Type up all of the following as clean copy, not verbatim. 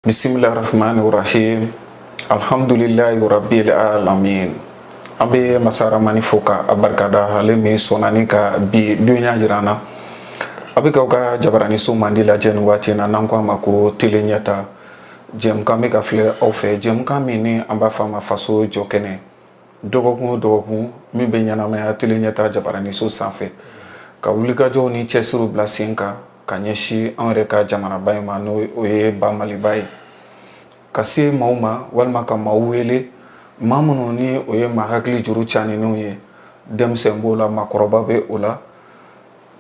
Bismillahirrahmanirrahim. Alhamdulillahi rabbil alamin. An bɛ masa Rahamani fo ka barikada ale min sɔnna ni ka bi dunya jira an na. A bɛ k'aw ka Jabaranin So mandi lajɛ nin waati in na n'an ko a ma ko tele ɲɛta. Jɛmukan bɛ ka filɛ aw fɛ, jɛmukan min ni an b'a fɔ a ma faso jɔ kɛnɛ. Dɔgɔkun o dɔgɔkun min bɛ ɲɛnamaya tele ɲɛta Jabaranin So sanfɛ. Ka wulikajɔw ni cɛsiriw bila sen kan ka ɲɛsin an yɛrɛ ka jamanaba in ma n'o ye ba Maliba ye. Ka se maaw ma walima ka maaw wele maa minnu ni o ye maa hakili juru caninenw ye, denmisɛn b'o la, maakɔrɔba bɛ o la,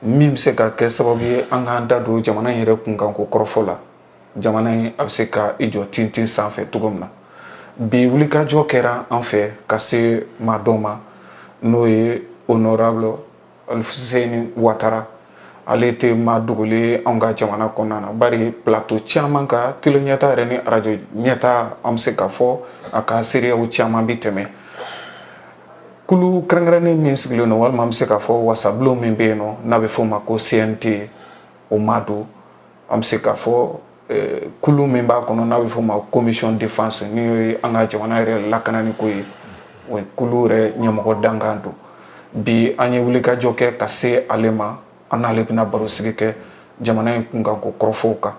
min bɛ se ka kɛ sababu ye an k'an da don jamana in yɛrɛ kunkanko kɔrɔfɔ la, jamana in a bɛ se ka i jɔ tintin sanfɛ cogo min na. Bi wulikajɔ kɛra an fɛ ka se maa dɔ ma n'o ye honorable Alfuseni Watara. Ale tɛ maa dogolen anw ka jamana kɔnɔna na, bari plateau caman ka tele ɲɛta yɛrɛ ni radio ɲɛta an bɛ se ka fɔ a ka seereyaw caman bɛ tɛmɛ. Kulu kɛrɛnkɛrɛnnen min sigilen don walima an bɛ se ka fɔ wasabulon min bɛ yen nɔ n'a bɛ fɔ o ma ko CNT, o ma don. An bɛ se ka fɔ kulu min b'a kɔnɔ n'a bɛ fɔ o ma commission défense ni ye an ka jamana yɛrɛ lakananiko ye, o kulu yɛrɛ ɲɛmɔgɔ dankan don. Bi an ye wulikajɔ kɛ ka se ale ma. An n'ale bɛna baro sigi kɛ jamana in kunkanko kɔrɔfɔw kan.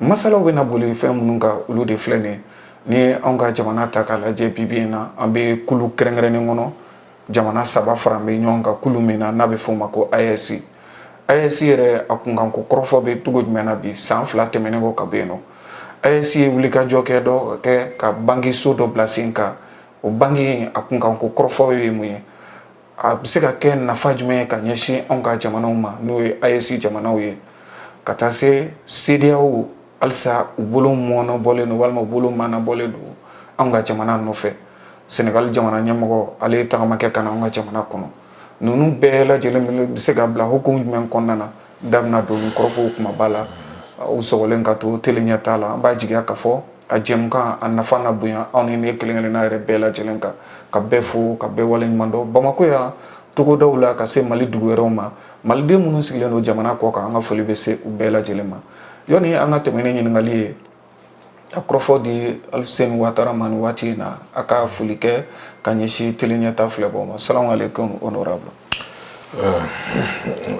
Masalaw bɛna boli fɛn minnu kan olu de filɛ nin ye. Ni ye anw ka jamana ta k'a lajɛ bi bi in na, an bɛ kulu kɛrɛnkɛrɛnnen kɔnɔ, jamana saba faralen bɛ ɲɔgɔn kan kulu min na n'a bɛ fɔ o ma ko AES. AES yɛrɛ a kunkanko kɔrɔfɔ bɛ cogo jumɛn na bi san 2 tɛmɛnen kɔ ka bɔ yen nɔ. AES ye wulikajɔ kɛ ka bangiso dɔ bila sen kan. O bangi a kunkanko kɔrɔfɔ ye mun ye? A bɛ se ka kɛ nafa jumɛn ye ka ɲɛsin anw ka jamanaw ma n'o ye AES jamanaw ye, ka taa se CEDEAO halisa u bolo mɔɔnɔbɔlen don walima u bolo maanabɔlen don anw ka jamana nɔfɛ. Senegal jamana ɲɛmɔgɔ ale ye tagamakɛ ka na anw ka jamana kɔnɔ. Ninnu bɛɛ lajɛlen bɛ se ka bila hukumu jumɛn kɔnɔna na? Da bɛna don kɔrɔfɔw kumaba la, u sɔgɔlen ka to tele ɲɛta la. An b'a jigiya ka fɔ a jɛmukan a nafa na bonya anw ni ne kelen-kelenna yɛrɛ bɛɛ lajɛlen kan, ka bɛɛ fo ka bɛɛ waleɲuman dɔn. Bamako yan togodaw la ka se Mali dugu wɛrɛw ma, maliden minnu sigilen don jamana kɔ kan, an ka foli bɛ se u bɛɛ lajɛlen ma. Yanni an ka tɛmɛ ni ɲininkali ye, a kɔrɔfɔ di Alfuseni Watara ma nin waati in na, a ka foli kɛ ka ɲɛsin tele ɲɛta filɛbagaw ma. Salamu aleykum honorable.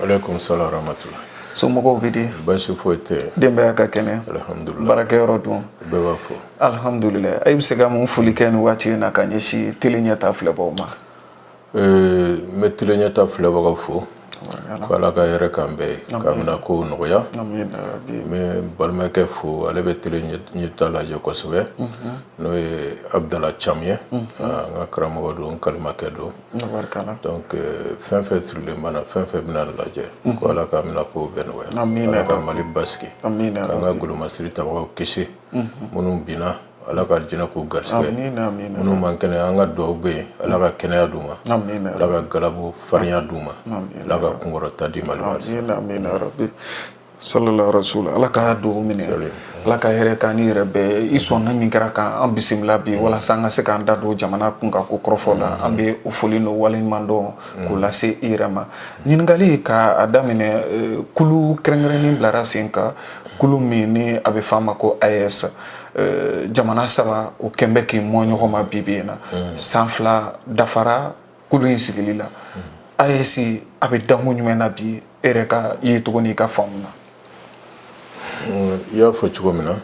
Aleykum salam rahmatulah. Somɔgɔw bɛ di? Baasi foyi tɛ. Denbaya ka kɛnɛ? Alhamdulilah. Baarakɛyɔrɔ dun? Bɛɛ b'a fɔ. Alhamdulilah. A bɛ se ka mun foli kɛ nin waati in na ka ɲɛsin tele ɲɛta filɛbagaw ma? N bɛ tele ɲɛta filɛbagaw fo. Ko Ala ka hɛrɛ k'an bɛɛ ye, k'an ko nɔgɔya. N bɛ balimakɛ fo, ale bɛ tele ɲɛta lajɛ kosɛbɛ, n'o ye Abdala Cam ye, an ka karamɔgɔ don, n kalimakɛ don. Donc fɛn fɛn sirilen b'an na, fɛn fɛn bɛna lajɛ, ko Ala k'an bɛna ko bɛɛ nɔgɔya. Ala ka Mali basigi, k'an ka golomasiri tabagaw kisi, minnu binna Ala ka jinɛ k'u garisɛgɛ, minnu man kɛnɛ an ka dugawu bɛ yen, Ala ka kɛnɛya d'u ma, Ala ka galabu farinya d'u ma, Ala ka kunkɔrɔta di Mali ma. Sallallahu rasul, Ala ka dugawu minɛ, Ala ka hɛrɛ k'an ni yɛrɛ bɛɛ. I sɔnna min kɛra k'an bisimila bi walasa an ka se k'an da don jamana kunkanko kɔrɔfɔ la, an bɛ o foli n'o waleɲuman dɔn k'o lase i yɛrɛ ma. Ɲininkali k'a daminɛ kulu kɛrɛnkɛrɛnnen bilara sen kan, kulu min ni a bɛ fɔ a ma ko AES. Jamana saba o kɛn bɛ k'i mɔ ɲɔgɔn ma bi bi in na. San 2 dafara kulu in sigili la. AES a bɛ dangu jumɛn na bi e yɛrɛ ka ye cogo n'i ka faamu na? I y'a fɔ cogo min na,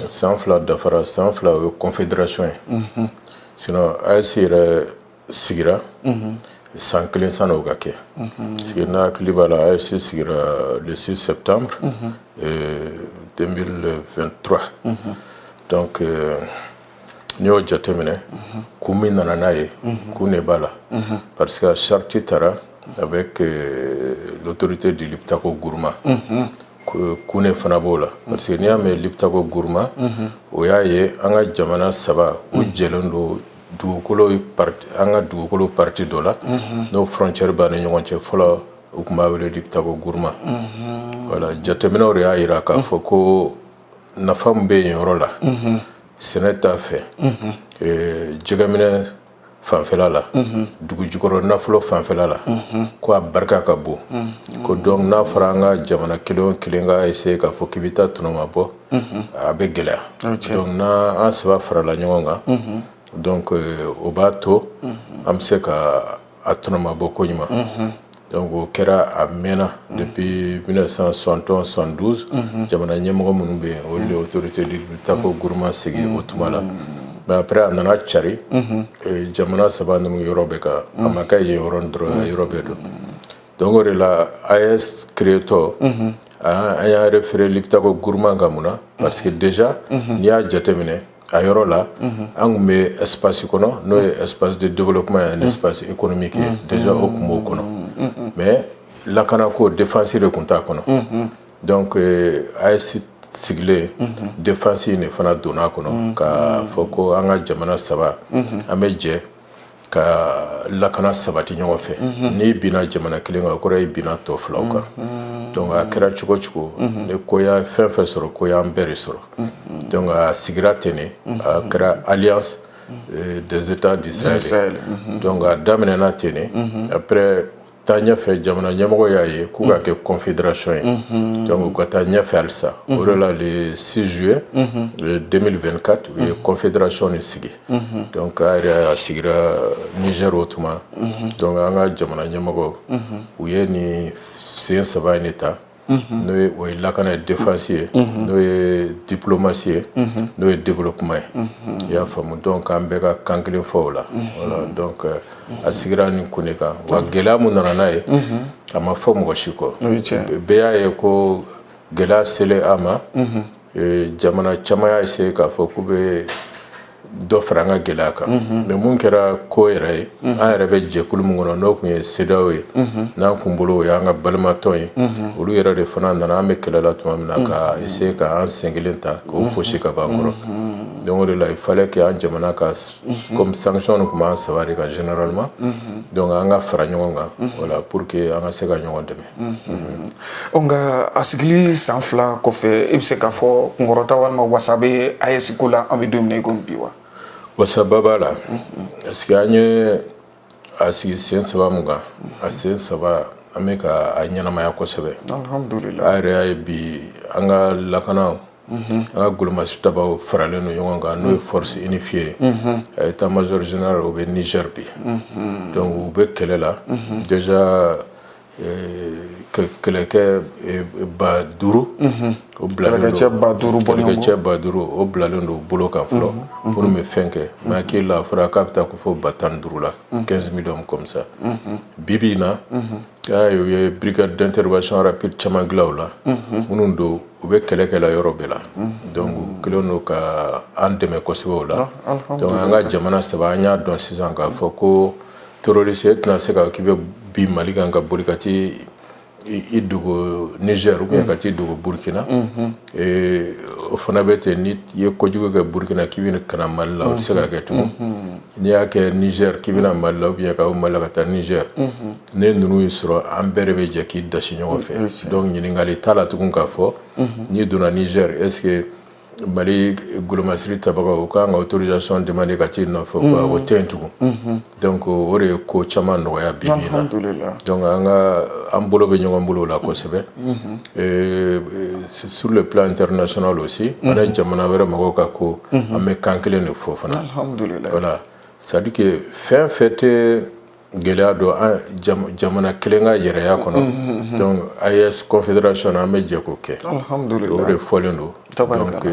san 2 dafara, san 2 o ye confédération ye. Sinon AES yɛrɛ sigira san 1 san'o ka kɛ. Sigi n'a hakili b'a la, AES sigira le 6 septembre 2023. Donc n'i y'o jateminɛ, kun min nana n'a ye, kun de b'a la. Parce que charte taara avec l'autorité du Liptako Gourma. Kun de fana b'o la. Parce que n'i y'a mɛn Liptako Gourma, o y'a ye an ka jamana saba o jɛlen don dugukolo parti, an ka dugukolo parti dɔ la, n'o frontière b'a ni ɲɔgɔn cɛ fɔlɔ u tun b'a wele Liptako Gourma. Voilà, jateminɛw de y'a jira k'a fɔ ko nafa min bɛ yen yɔrɔ la, sɛnɛ t'a fɛ, jɛgɛminɛ fanfɛla la dugu jukɔrɔ nafolo fanfɛla la ko a barika ka bon ko donc n'a fɔra an ka jamana kelen o kelen ka essayer k'a fɔ k'i bɛ taa tɔnɔma bɔ a bɛ gɛlɛya donc n'an saba farala ɲɔgɔn kan donc o b'a to an bɛ se ka a tɔnɔma bɔ ko ɲuman donc o kɛra a mɛnna depuis 1971-72 jamana ɲɛmɔgɔ minnu bɛ yen olu de autorité du tako gouvernement sigi o tuma la mais après a nana cari jamana saba ninnu yɔrɔ bɛ kan a ma kɛ yen yɔrɔ dɔrɔn yɔrɔ bɛɛ don donc o de la AES créé tɔ an y'a référé Liptako gouvernement kan mun na parce que déjà n'i y'a jateminɛ a yɔrɔ la an tun bɛ espace kɔnɔ n'o ye espace de développement et un espace économique ye déjà o tun b'o kɔnɔ mais lakanako défense de tun t'a kɔnɔ donc AES sigilen défense in de fana donna kɔnɔ k'a fɔ ko an ka jamana saba an bɛ jɛ ka lakana sabati ɲɔgɔn fɛ n'i binna jamana kelen kan o kɔrɔ ye binna tɔ filaw kan donc a kɛra cogo cogo ni ko y'a fɛn fɛn sɔrɔ ko y'an bɛɛ de sɔrɔ donc a sigira ten de a kɛra alliance des états du Sahel donc a daminɛna ten de après taa ɲɛfɛ jamana ɲɛmɔgɔ y'a ye k'u ka kɛ confédération ye donc u ka taa ɲɛfɛ halisa o de la le 6 juillet 2024 u ye confédération ni sigi donc a yɛrɛ a sigira Niger o tuma donc an ka jamana ɲɛmɔgɔ u ye nin sen saba in de ta n'o ye o ye lakana ye défense ye n'o ye diplomatie ye n'o ye développement ye i y'a faamu donc an bɛɛ ka kan kelen fɔ o la voilà donc a sigira nin ko de kan wa gɛlɛya mun nana n'a ye a ma fɔ mɔgɔ si kɔ bɛɛ y'a ye ko gɛlɛya selen a ma jamana caman y'a essayé k'a fɔ k'u bɛ dɔ fara an ka gɛlɛya kan mais mun kɛra ko yɛrɛ ye an yɛrɛ bɛ jɛkulu min kɔnɔ n'o tun ye CEDEAO ye n'an kun bolo o y'an ka balimatɔn ye olu yɛrɛ de fana nana an bɛ kɛlɛ la tuma min na ka essayer ka an sen kelen ta k'o fosi ka bɔ an kɔrɔ donc o de la il fallait que an jamana ka comme sanction tun b'an saba de kan généralement donc an ka fara ɲɔgɔn kan voilà pour que an ka se ka ɲɔgɔn dɛmɛ. Nka a sigili san 2 kɔfɛ i bɛ se k'a fɔ kunkɔrɔta walima wasa bɛ AES ko la an bɛ don min na i komi bi wa. Wasaba b'a la parce que an ye a sigi sen saba mun kan a sen saba an bɛ ka a ɲɛnamaya kosɛbɛ alhamdulillah a yɛrɛ y'a ye bi an ka lakanaw an ka golomasi tabaw faralen don ɲɔgɔn kan n'o ye force unifiée a état major général o bɛ Niger bi donc u bɛ kɛlɛ la déjà kɛlɛkɛ 5,000 o bilalen don kɛlɛkɛcɛ 5,000 o bilalen don bolo kan fɔlɔ minnu bɛ fɛn kɛ mais hakili la a fɔra k'a bɛ taa ko fɔ 15,000 la 15 millions comme ça bi bi in na u ye brigade d'intervention rapide caman dilan o la minnu don u bɛ kɛlɛ kɛ la yɔrɔ bɛɛ la donc u kɛlen don ka an dɛmɛ kosɛbɛ o la donc an ka jamana saba an y'a dɔn sisan k'a fɔ ko terroriste e tɛna se ka k'i bɛ bi Mali kan ka boli ka t'i dogo Niger ou bien ka t'i dogo Burkina o fana bɛ ten ni i ye kojugu kɛ Burkina k'i bɛ kana Mali la o tɛ se ka kɛ tugun n'i y'a kɛ Niger k'i bɛna Mali la ou bien ka bɔ Mali la ka taa Niger ne ninnu y'i sɔrɔ an bɛɛ de bɛ jɛ k'i dasi ɲɔgɔn fɛ donc ɲininkali t'a la tugun k'a fɔ n'i donna Niger est-ce que Mali golomasiri tabagaw u kan ka autorisation demander ka t'i nɔfɛ o tɛ yen tugun donc o de ye ko caman nɔgɔya bi bi in na donc an bolo bɛ ɲɔgɔn bolo la kosɛbɛ sur le plan international aussi an ye jamana wɛrɛ mɔgɔw ka ko an bɛ kan kelen de fɔ fana voilà c'est à dire que fɛn fɛn tɛ gɛlɛya don an jamana kelen ka yɛrɛya kɔnɔ donc AES confédération an bɛ jɛ k'o kɛ o de fɔlen don donc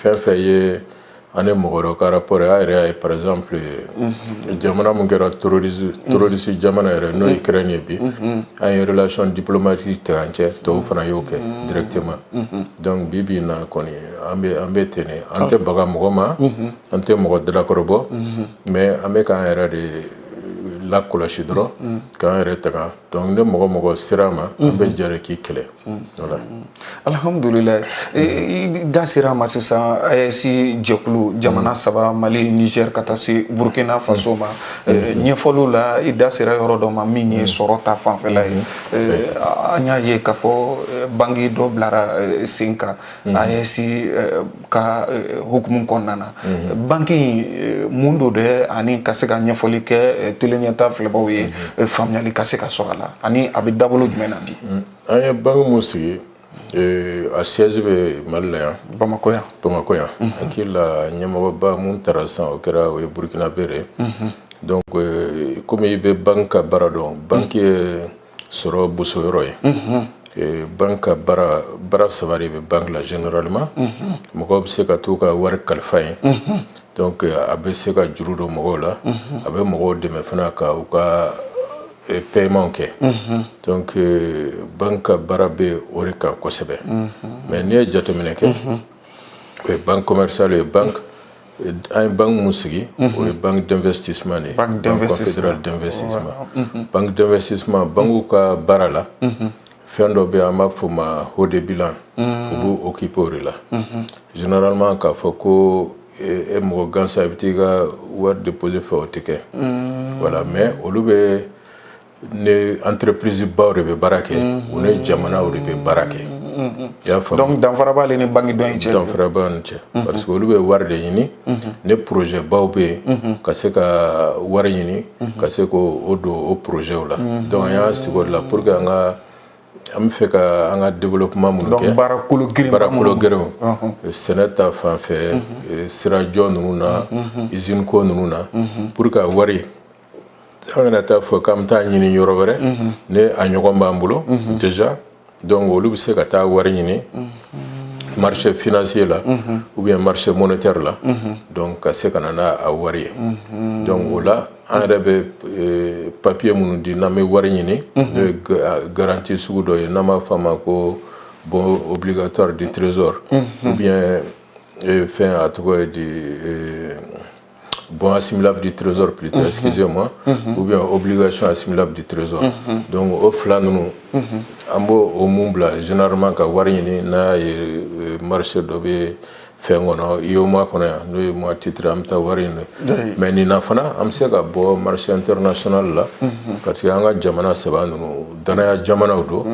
fɛn fɛn ye an ni mɔgɔ dɔ ka rapport ye a yɛrɛ y'a ye par exemple jamana mun kɛra terroriste jamana yɛrɛ n'o ye Ukraine ye bi an ye relation diplomatique tigɛ an cɛ tɔw fana y'o kɛ directement donc bi bi in na kɔni an bɛ ten de an tɛ baga mɔgɔ ma an tɛ mɔgɔ dalakɔrɔbɔ mais an bɛ k'an yɛrɛ de lakɔlɔsi dɔrɔn k'an yɛrɛ taga donc ni mɔgɔ sera ma an bɛ jɛ k'i kɛlɛ voilà alhamdulillah i da sera ma sisan AES jɛkulu jamana saba Mali Niger ka taa se Burkina Faso ma ɲɛfɔliw la i da sera yɔrɔ dɔ ma min ye sɔrɔ ta fanfɛla ye an y'a ye k'a fɔ bangi dɔ bilara sen kan AES ka hukumu kɔnɔna na banki mun do de ani ka se ka ɲɛfɔli kɛ teleɲɛta filɛbaw ye faamuyali ka se ka sɔrɔ a la ani a bɛ dabolo jumɛn na bi an ye banki mun sigi a siège bɛ Mali la yan Bamakɔ yan an hakili la ɲɛmɔgɔba mun taara sisan o kɛra o ye Burukinabe de donc komi i bɛ banki ka baara dɔn banki ye sɔrɔ bosoyɔrɔ ye banki ka baara saba de bɛ banki la généralement mɔgɔw bɛ se ka t'u ka wari kalifa yen donc a bɛ se ka juru don mɔgɔw la a bɛ mɔgɔw dɛmɛ fana ka u ka paiement kɛ donc banki ka baara bɛ o de kan kosɛbɛ mais n'i ye jateminɛ kɛ o ye banque commerciale ye banque an ye banque mun sigi o ye banque d'investissement de banque confédérale d'investissement banque d'investissement banque ka baara la fɛn dɔ bɛ yen an b'a fɔ o ma haut de bilan u b'u occuper o de la généralement k'a fɔ ko e mɔgɔ gansan i bɛ t'i ka wari déposer fɛ o tɛ kɛ voilà mais olu bɛ ne entreprise baw de bɛ baara kɛ u ne jamanaw de bɛ baara kɛ i y'a faamu donc danfara b'ale ni banki dɔ in cɛ danfara b'a ni cɛ parce que olu bɛ wari de ɲini ne projet baw bɛ yen ka se ka wari ɲini ka se k'o don o projet la donc an y'a sigi o de la pour que an bɛ fɛ ka an ka développement minnu kɛ baara kolo gɛrɛnw sɛnɛ ta fan fɛ sirajɔ ninnu na usine ko ninnu na pour que wari an kana taa fɔ k'an bɛ taa ɲini yɔrɔ wɛrɛ ne a ɲɔgɔn b'an bolo déjà donc olu bɛ se ka taa wari ɲini marché financier la ou bien marché monétaire la donc ka se ka na n'a wari ye donc o la an yɛrɛ bɛ papier minnu di n'an bɛ wari ɲini n'o ye garantie sugu dɔ ye n'an b'a fɔ a ma ko bon obligatoire du trésor ou bien fɛn a tɔgɔ ye di bon assimilable du trésor plutôt excusez-moi ou bien obligation assimilable du trésor donc o fila ninnu an b'o o mun bila généralement ka wari ɲini n'a ye marché dɔ bɛ fɛn kɔnɔ IOMA kɔnɔ yan n'o ye mois titre an bɛ taa wari ɲini mais nin na fana an bɛ se ka bɔ marché international la parce que an ka jamana saba ninnu danaya jamanaw don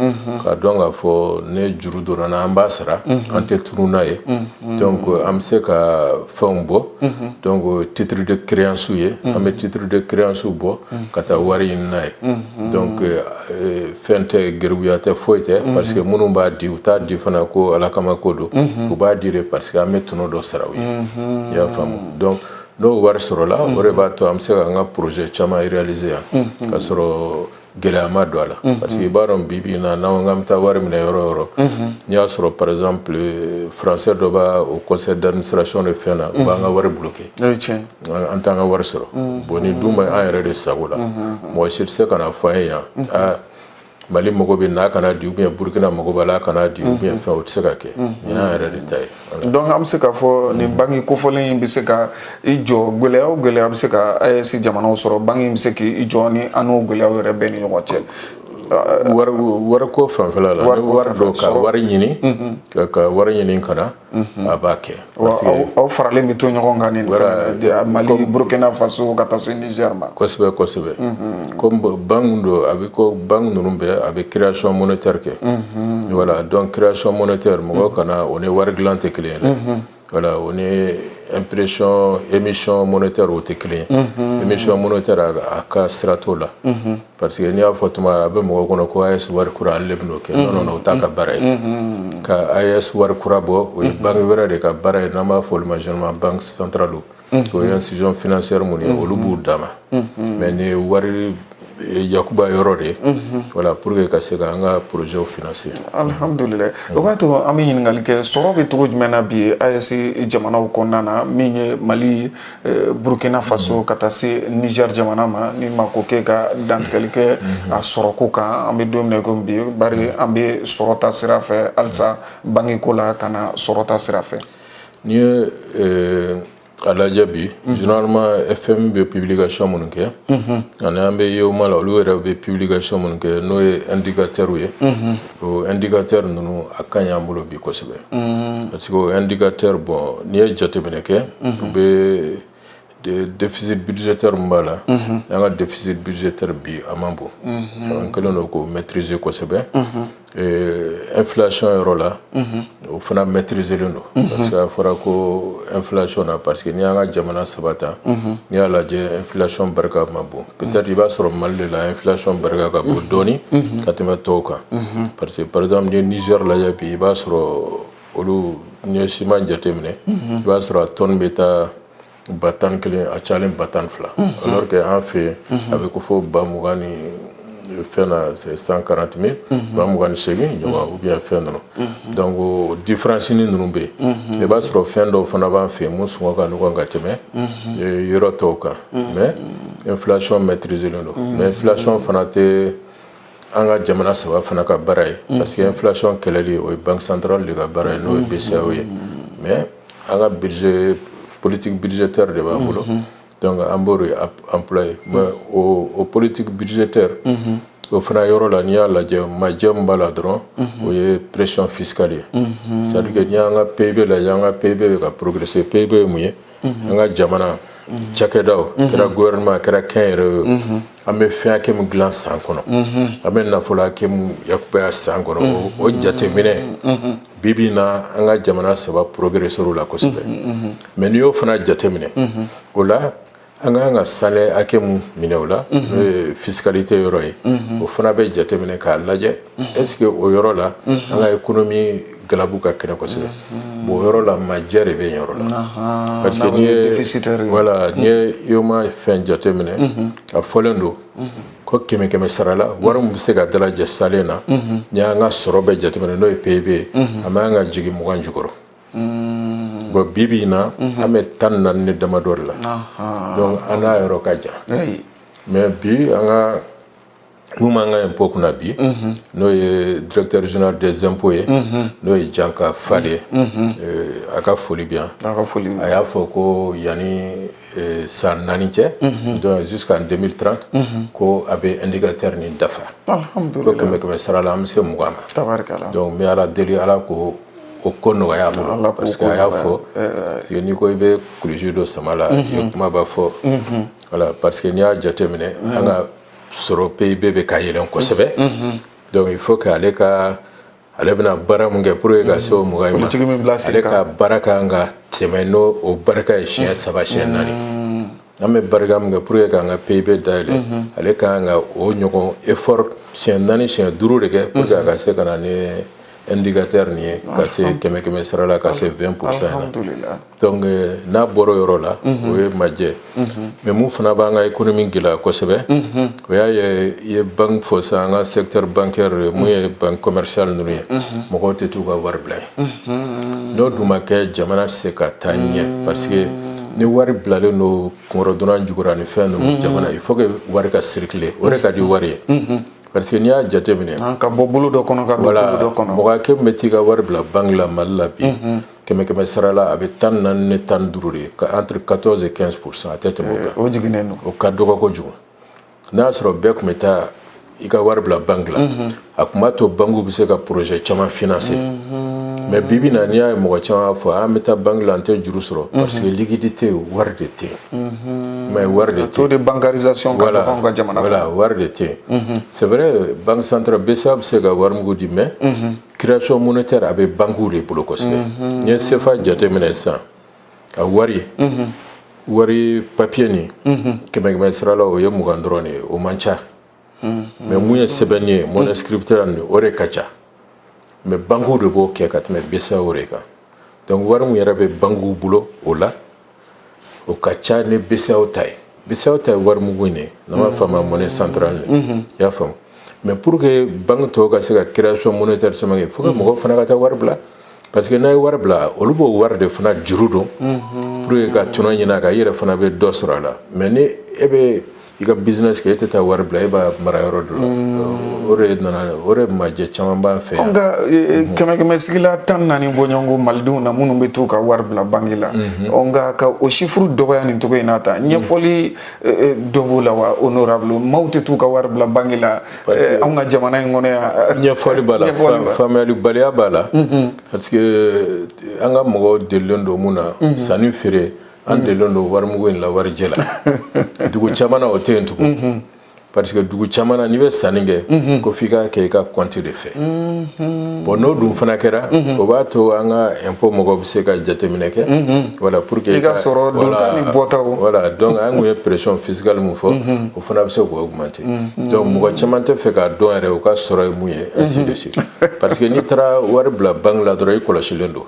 k'a dɔn k'a fɔ ne juru donna na an b'a sara an tɛ tunu n'a ye donc an bɛ se ka fɛnw bɔ donc titre de créance ye an bɛ titre de créance bɔ ka taa wari ɲini n'a ye donc fɛn tɛ gɛribuya tɛ foyi tɛ parce que minnu b'a di u t'a di fana ko ala kama ko don u b'a di de parce que an bɛ tɔnɔ dɔ sara u ye i y'a faamu donc n'o wari sɔrɔla o de b'a to an bɛ se k'an ka projet caman réaliser yan ka sɔrɔ gɛlɛya ma don a la parce que i b'a dɔn bi bi in na n'an ko k'an bɛ taa wari minɛ yɔrɔ o yɔrɔ n'i y'a sɔrɔ par exemple français dɔ b'a au conseil d'administration de fɛn na u b'an ka wari bloqué an t'an ka wari sɔrɔ bon nin dun bɛ an yɛrɛ de sago la mɔgɔ si tɛ se ka na fɔ an ye yan Mali mago bɛ n'a kana di ou bien Burkina mago b'a la kana di ou bien fɛn o tɛ se ka kɛ nin y'an yɛrɛ de ta ye donc an bɛ se k'a fɔ nin banki kofɔlen in bɛ se ka i jɔ gɛlɛya o gɛlɛya bɛ se ka AES jamanaw sɔrɔ banki in bɛ se k'i jɔ ni an n'o gɛlɛyaw yɛrɛ bɛɛ ni ɲɔgɔn cɛ wari ko fanfɛla la ni wari dɔ ka wari ɲini ka wari ɲini ka na a b'a kɛ aw faralen bɛ to ɲɔgɔn kan nin fɛn Mali Burkina Faso ka taa se Niger ma kosɛbɛ kosɛbɛ comme banque do a bɛ ko banque ninnu bɛɛ a bɛ création monétaire kɛ voilà donc création monétaire mɔgɔ kana o ni wari dilan tɛ kelen ye dɛ voilà o ni impression émission monétaire o tɛ kelen ye émission monétaire a ka sira t'o la parce que n'i y'a fɔ tuma a bɛ mɔgɔ kɔnɔ ko AES wari kura ale de bɛ n'o kɛ non non o t'a ka baara ye ka AES wari kura bɔ o ye banque wɛrɛ de ka baara ye n'an b'a fɔ olu ma généralement banque centrale o ye institution financière minnu ye olu b'u dama mais nin ye wari yakuba yɔrɔ de voilà pour que ka se k'an ka projet financer alhamdulillah o b'a to an bɛ ɲininkali kɛ sɔrɔ bɛ cogo jumɛn na bi AES jamanaw kɔnɔna na min ye Mali Burkina Faso ka taa se Niger jamana ma ni ma ko kɛ ka dantigɛli kɛ a sɔrɔko kan an bɛ don min na komi bi bari an bɛ sɔrɔ ta sira fɛ halisa banki ko la ka na sɔrɔ ta sira fɛ n'i ye a lajɛ bi généralement FM bɛ publication minnu kɛ ani an bɛ YEOMA la olu yɛrɛ bɛ publication minnu kɛ n'o ye indicateur ye o indicateur ninnu a ka ɲi an bolo bi kosɛbɛ parce que o indicateur bon n'i ye jateminɛ kɛ u bɛ déficit budgétaire mbala un déficit budgétaire bi amambo on kelen do ko maîtriser ko sebe inflation euro la o fana maîtriser le no parce que fora ko inflation na parce que ni anga jamana sabata ni ala je inflation barka mabo peut-être il va sur mal la inflation barka ka bo doni katema toka parce que par exemple ni Niger la ya bi ba sur olu ni siman jatemne ba sur ton beta batan kelen a challenge batan fla alors que en fait avec ko fo ba mugani fena c'est 140 000 ba mugani segi ou bien fena donc différence ni numbe e ba sur fendo fana ba fait musu ko ka no nga teme euro toka mais inflation maîtriser le no mais inflation fana te anga jamana saba fana ka baray parce que inflation keleli o banque centrale de ka baray no BCAO mais anga budget politique budgétaire de bambolo donc amboro employé mais au politique budgétaire au fana yoro la nia la ma jambala dron o ye pression fiscale ça veut dire que nia nga PIB la nga PIB ka progresser PIB muye nga jamana chakedao kera gouvernement kera kere ame fait que mu glan sankono ame na fola ke mu yakube sankono o jate mine bibina anga jamana saba progresser la kosbe mais ni yo fana jate mine ola anga sale akemu minewla fiscalité yoro yi o fana be jate mine ka laje est-ce que o yoro la anga économie galabu ka kene kosbe bo yoro la majere be yoro la parce que ni voilà ni yoma fen jate mine a folendo ko keme sarala warum se ga dala je salena nya nga sorobe jate mine no PIB amanga jigi mugan jugoro bo bibina ame tan nan ne damador la donc ana yoro kaja mais bi anga mumanga impôt kuna bi no ye directeur général des impôts no ye Janka Fade aka foli bien aya foko yani sa naniche donc jusqu'en 2030 ko abe indicateur ni dafa alhamdulillah ko sarala am se mugama tabarakallah donc mi ala deli ala ko o kono ya bolo parce que aya fo ni ko be kuliju do samala yokuma ba fo voilà parce que ni a jatemine anga soro PIB be ka yelen ko sebe donc il faut que ale bena bara munge pour que so mugami ale ka baraka nga temeno o baraka e chien saba chien nani ame baraka munge pour que nga PIB dale ale ka nga o nyoko effort chien nani chien duru de pour que ga se kana ne indicateur ni kasi keme sarala kasi 20% alhamdulillah donc na boro yoro la o ye maje mais mu fana banga économie gila ko sebe o ya ye banque fo sanga secteur bancaire mu ye banque commerciale nu ye mo ko tetu ga war blay no duma ke jamana se ka tanye parce que ni wari blale no ngoro dona jugura ni fen jamana il faut que wari ka circuler o re ka di wari parce que ni a jate mine ka bobulu do kono ka bobulu do kono mo ke meti ga war bla bangla malla bi keme sarala abe tan nan ne tan durure ka entre 14 et 15% atete mo ga o jigineno o ka do ko jugo na soro be ko meta ika war bla bangla akuma to bangu bi se ka projet chama financer mais bibi na niya mo chama fo a meta bangla ante juru soro parce que liquidité war de té mais war de té taux de bancarisation ka ko jamana voilà war de té c'est vrai banque centrale besab se ga war mu di mais création monétaire avec banque de pour le cosme ni sefa jate menesa a wari papier ni keme srala o ye mugandrone o mancha mais muye sebenie mon scripteur ni ore kacha mais banque de bo ke katme besa oreka donc war mu yarabe banque bulo ola o kacha ne besa otay war mu gune na ma fama monnaie centrale ya fam mais pour que banque to ga se ga création monétaire sama il faut que mo fana ga ta war bla parce que na war bla olubo war de fana jurudo pour que ga tuno nyina ga yere fana be dosra la mais ni ebe iga business ke teta war bla ba marayoro do ore maje chama ba fe nga keme sigila tan nani bonyongo maldu na munu betu ka war bla bangila onga ka o chiffre do ya ni to inata nyefoli dobola wa honorable mauti tu ka war bla bangila onga jamana ngone nyefoli bala family bala parce que anga mo de londo muna sanu fere an delen do warimugu in la warijɛ la dugu caman na o tɛ yen tugun parce que dugu caman na n'i bɛ sanni kɛ ko f'i k'a kɛ i ka compte de fɛ bon n'o dun fana kɛra o b'a to an ka impôt mɔgɔw bɛ se ka jateminɛ kɛ voilà pour que i ka sɔrɔ donta ni bɔtaw voilà donc an kun ye pression fiscale mun fɔ o fana bɛ se k'o augmenter donc mɔgɔ caman tɛ fɛ k'a dɔn yɛrɛ o ka sɔrɔ ye mun ye ainsi de suite parce que n'i taara wari bila banque la dɔrɔn i kɔlɔsilen don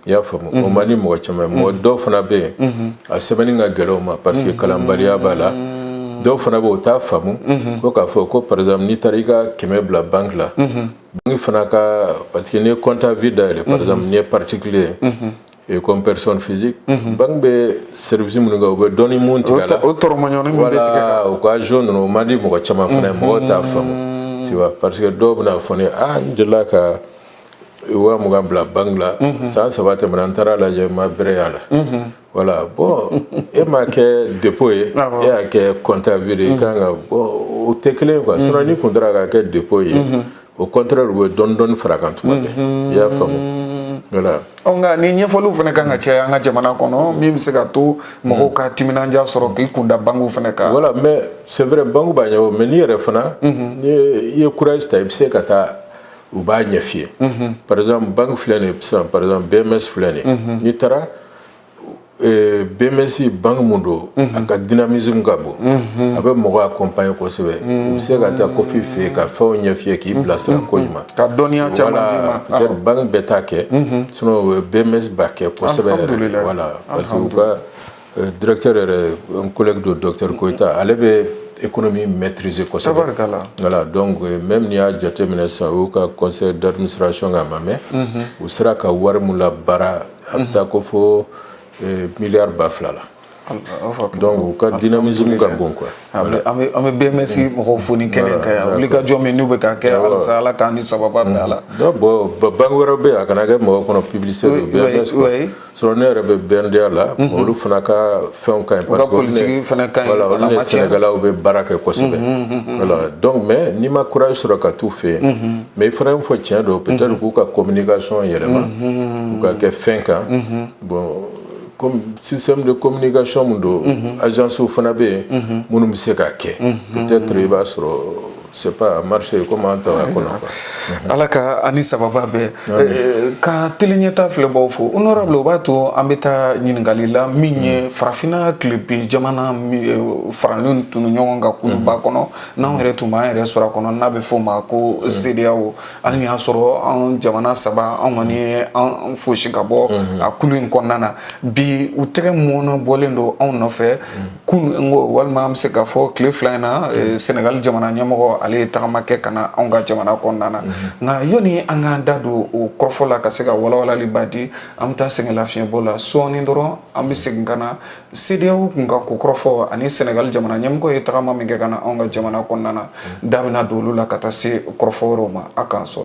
i y'a faamu o man di mɔgɔ caman mɔgɔ dɔw fana bɛ yen a sɛbɛnni ka gɛlɛn o ma parce que kalanbaliya b'a la dɔw fana bɛ o t'a faamu ko k'a fɔ ko par exemple n'i taara i ka 100 bila banque la banque fana ka parce que n'i ye compte à vue dayɛlɛ par exemple n'i ye particulier et comme personne physique banque bɛ service minnu kɛ u bɛ dɔnni mun tigɛ a la o tɔrɔmɔɲɔni min bɛ tigɛ voilà o ka jo ninnu o man di mɔgɔ caman fana ye mɔgɔw t'a faamu tu vois parce que dɔw bɛna fɔ ne n delila ka 20 bila banque la san 3 tɛmɛna n taara lajɛ n ma bɛrɛ y'a la voilà bon e m'a kɛ dépôt ye e y'a kɛ compte à vue i kan ka bon o tɛ kelen ye quoi sinon n'i kun taara k'a kɛ dépôt ye au contraire u bɛ dɔɔni fara kan tuma bɛɛ i y'a faamu voilà nka ni ɲɛfɔliw fana kan ka caya an ka jamana kɔnɔ min bɛ se ka to mɔgɔw ka timinandiya sɔrɔ k'i kunda banques fana kan voilà mais c'est vrai banque b'a ɲɛfɔ mais n'i yɛrɛ fana i ye courage ta i bɛ se ka taa u b'a ɲɛ f'i ye par exemple banque filɛ nin ye sisan par exemple BMS filɛ nin ye n'i taara BMS banque mun don a ka dynamisme ka bon a bɛ mɔgɔ accompagner kosɛbɛ u bɛ se ka taa kofi fɛ yen ka fɛnw ɲɛ f'i ye k'i bilasira ko ɲuman ka dɔnniya caman d'i ma peut-être banque bɛɛ t'a kɛ sinon BMS b'a kɛ kosɛbɛ yɛrɛ voilà parce que u ka directeur yɛrɛ n collègue do docteur Koyita ale bɛ économie maîtriser kosɛbɛ voilà donc même n'i y'a jateminɛ sisan u ka conseil d'administration ka ma mɛn u sera ka wari mun labaara a bɛ taa ko fo milliard 2 la donc u ka dynamisme ka bon quoi an bɛ BMS mɔgɔw fo ni kɛnɛ ka yan wulikajɔ min n'u bɛ ka kɛ halisa ala k'an ni sababa bɛn a la bon banque wɛrɛ bɛ yen a kana kɛ mɔgɔ kɔnɔ publicité do BMS quoi sinon ne yɛrɛ bɛ BNDA la olu fana ka fɛnw ka ɲi parce que politique fana ka ɲi voilà olu ni Sénégalais bɛ baara kɛ kosɛbɛ voilà donc mais n'i ma courage sɔrɔ ka t'u fɛ yen mais i fana fɔ tiɲɛ don peut-être k'u ka communication yɛlɛma u ka kɛ fɛn kan bon comme système de communication mun don agence fana bɛ yen minnu bɛ se k'a kɛ peut-être i b'a sɔrɔ c'est pas marché comme an ta kɔnɔ ala ka ani sababa bɛɛ ka teleɲɛta filɛbaw fo honorable o b'a to an bɛ taa ɲininkali la min ye farafinna tilebi jamana faralen tunu ɲɔgɔn kan kuluba kɔnɔ n'anw yɛrɛ tun b'an yɛrɛ sɔrɔ a kɔnɔ n'a bɛ f'o ma ko CEDEAO hali ni y'a sɔrɔ an jamana saba anw kɔni ye an fosi ka bɔ a kulu in kɔnɔna na bi u tɛgɛ mɔnɔ bɔlen don anw nɔfɛ kun walima an bɛ se k'a fɔ tile 2 in na Sénégal jamana ɲɛmɔgɔ ale ye tagama kɛ ka na anw ka jamana kɔnɔna na nka yoni an k'an da don o kɔrɔfɔ la ka se ka walawalali ba di an bɛ taa sɛgɛn lafiɲɛbɔ la sɔɔni dɔrɔn an bɛ segin ka na CEDEAO kun ka ko kɔrɔfɔ ani Sénégal jamana ɲɛmɔgɔ ye tagama min kɛ ka na anw ka jamana kɔnɔna na da bɛna don olu la ka taa se kɔrɔfɔ wɛrɛw ma a k'an sɔrɔ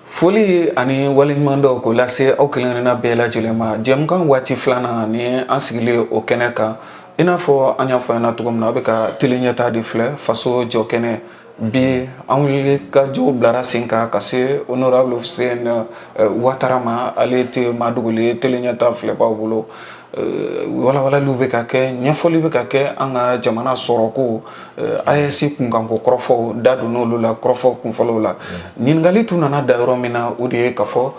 foli ani waleɲuman dɔw ko lase aw kelenkelenna bɛɛ lajɛlen ma jɛmukan waati filanan ni an sigilen o kɛnɛ kan i n'a fɔ an y'a fɔ ɲɛna cogo min na a bɛ ka teleɲɛta de filɛ faso jɔ kɛnɛ bi an wuli ka jɔw bilara sen kan ka se honorable Hussein Ouattara ma ale tɛ maa dogolen ye teleɲɛta filɛbaw bolo walawalaliw bɛ ka kɛ ɲɛfɔli bɛ ka kɛ an ka jamana sɔrɔko AES kunkanko kɔrɔfɔw da donn'olu la kɔrɔfɔ kunfɔlɔw la ɲininkali tun nana da yɔrɔ min na o de ye ka fɔ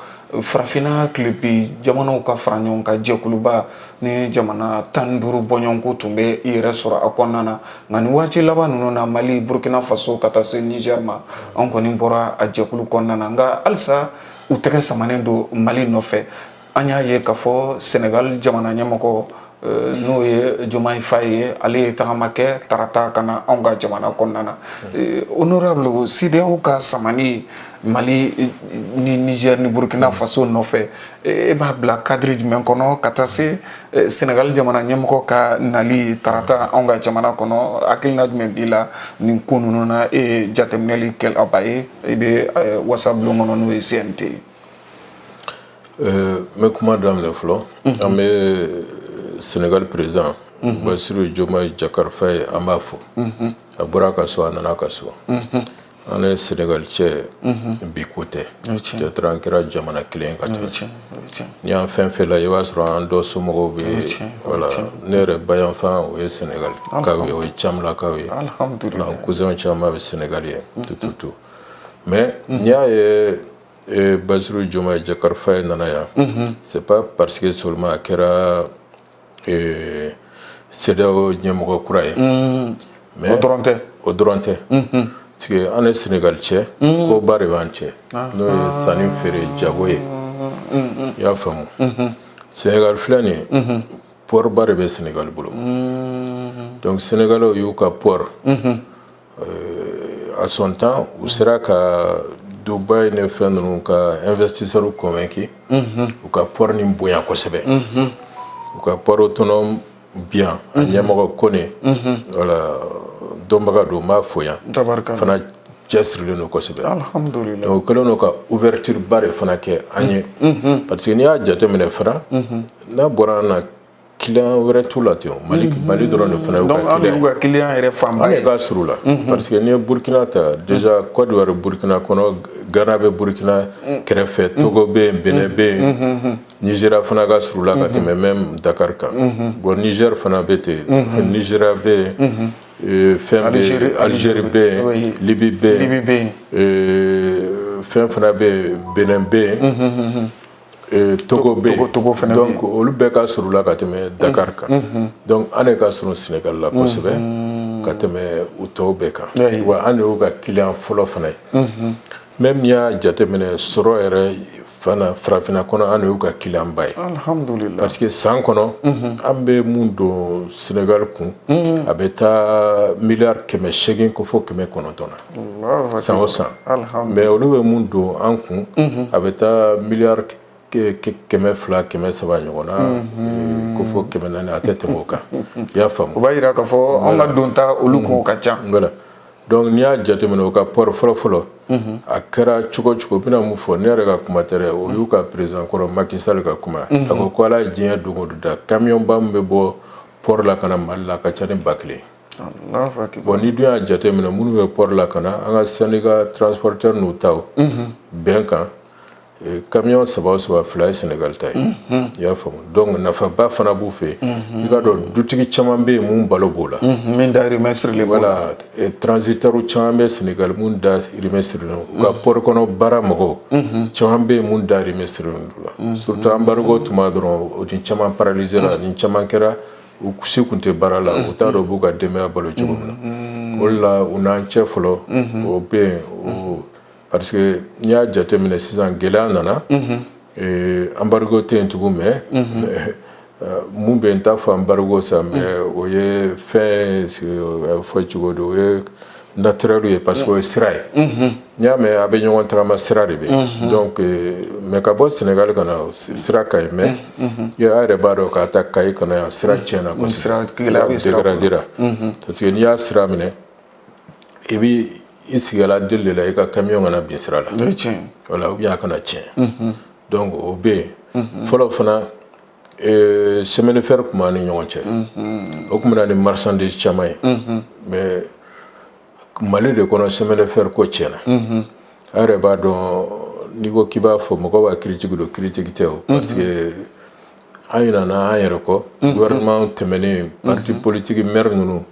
farafinna tilebi jamanaw ka fara ɲɔgɔn kan jɛkuluba ni jamana 15 bɔɲɔgɔnko tun bɛ i yɛrɛ sɔrɔ a kɔnɔna na nka ni waati laban ninnu na Mali Burkina Faso ka taa se Niger ma an kɔni bɔra a jɛkulu kɔnɔna na nka halisa u tɛgɛ samanen don Mali nɔfɛ an y'a ye k'a fɔ Sénégal jamana ɲɛmɔgɔ n'o ye Diomaye Faye ye ale ye tagama kɛ tarata ka na anw ka jamana kɔnɔna na honorable CEDEAO ka samani Mali ni Niger ni Burkina Faso nɔfɛ e b'a bila cadre jumɛn kɔnɔ ka taa se Sénégal jamana ɲɛmɔgɔ ka nali tarata anw ka jamana kɔnɔ hakilina jumɛn b'i la nin ko ninnu na e ye jateminɛli kɛlaba ye e bɛ wasabulon kɔnɔ n'o ye CNT n bɛ kuma daminɛ fɔlɔ an bɛ Sénégal président Bassirou Diomaye Diakhar Faye an b'a fo a bɔra a ka so a nana a ka so an ye Sénégal cɛ bi ko tɛ peut-être an kɛra jamana kelen ka tɛmɛ ni y'an fɛn fɛn la i b'a sɔrɔ an dɔ somɔgɔw bɛ voilà ne yɛrɛ bayanfan o ye Sénégal kaw ye o ye Camlakaw ye an cousin caman bɛ Sénégal ye tout mais n'i y'a ye Bassirou Diomaye Diakhar Faye nana yan c'est pas parce que seulement a kɛra CEDEAO ɲɛmɔgɔ kura ye mais o dɔrɔn tɛ parce que an ye Sénégal cɛ ko ba de b'an cɛ n'o ye sanni feere jago ye i y'a faamu Sénégal filɛ nin ye port ba de bɛ Sénégal bolo donc Sénégalais y'u ka port à son temps u sera ka Dubaï ne fɛn ninnu ka investisseurs convaincus u ka port nin bonya kosɛbɛ u ka port autonome bien a ɲɛmɔgɔ Kone voilà dɔnbaga don n b'a fo yan fana cɛsirilen don kosɛbɛ alhamdulillah o kɛlen don ka ouverture ba de fana kɛ an ye parce que n'i y'a jateminɛ fana n'a bɔra an na client wɛrɛ t'u la ten Mali dɔrɔn de fana y'u ka client yɛrɛ fanba ye an de ka surun la parce que n'i ye Burkina ta déjà Côte d'Ivoire Burkina kɔnɔ Ghana bɛ Burkina kɛrɛfɛ Togo bɛ yen Benin bɛ yen Nigeria fana ka surun la ka tɛmɛ même Dakar kan bon Niger fana bɛ ten Nigeria bɛ yen fɛn bɛ Algérie bɛ yen Libye bɛ yen fɛn fana bɛ yen Benin bɛ yen Togo bɛ yen donc olu bɛɛ ka surun la ka tɛmɛ Dakar kan donc an de ka surun Sénégal la kosɛbɛ ka tɛmɛ u tɔw bɛɛ kan wa an de y'u ka client fɔlɔ fana ye même n'i y'a jateminɛ sɔrɔ yɛrɛ fana farafinna kɔnɔ an de y'u ka client ba ye alhamdulillah parce que san kɔnɔ an bɛ mun don Sénégal kun a bɛ taa miliyari 800 ko fo 900 na san o san mais olu bɛ mun don an kun a bɛ taa miliyari 200 200 ɲɔgɔn na ko fo 400 a tɛ tɛmɛ o kan i y'a faamu o b'a jira k'a fɔ an ka donta olu kun ka ca voilà donc n'i y'a jateminɛ o ka port fɔlɔ a kɛra cogo cogo bɛna mun fɔ ne yɛrɛ ka kuma tɛ dɛ o y'u ka président kɔrɔ Macky Sall ka kuma a ko ala ye diɲɛ don o don da camion ba min bɛ bɔ port la ka na Mali la a ka ca ni 1000 bon ni dun y'a jateminɛ minnu bɛ port la ka na an ka syndicat transporteur n'u taw bɛn kan camion 3 fila ye Sénégal ta ye i y'a faamu donc nafaba fana b'u fɛ i ka dɔn dutigi caman bɛ yen mun balo b'o la min dahirimɛ sirilen b'o la voilà transitaires caman bɛ Sénégal mun dahirimɛ sirilen u ka port kɔnɔ baara mɔgɔw caman bɛ yen mun dahirimɛ sirilen do la surtout embargo tuma dɔrɔn o ni caman paralysé la ni caman kɛra u si kun tɛ baara la u t'a dɔn u b'u ka denbaya balo cogo min na o de la u n'an cɛ fɔlɔ o bɛ yen parce que n'i y'a jateminɛ sisan gɛlɛya nana embargo tɛ yen tugun mais mun bɛ n t'a fɔ embargo sa mais o ye fɛn fɔ cogo di o ye naturel ye parce que o ye sira ye n'i y'a mɛn a bɛ ɲɔgɔn tagama sira de bɛ donc mais ka bɔ Sénégal ka na sira ka ɲi mais a yɛrɛ b'a dɔn k'a ta Kayi ka na yan sira tiɲɛna kosɛbɛ sira dégradera parce que n'i y'a sira minɛ i bɛ i sigila deli de la i ka camion kana bin sira la voilà ou bien a kana tiɲɛ donc o bɛ yen fɔlɔ fana chemin de fer tun b'an ni ɲɔgɔn cɛ o tun bɛ na ni marchandise caman ye mais Mali de kɔnɔ chemin de fer ko tiɲɛna a yɛrɛ b'a dɔn n'i ko k'i b'a fɔ mɔgɔw b'a critique don critique tɛ o parce que an ɲinana an yɛrɛ kɔ gouvernement tɛmɛnen parti politique maire ninnu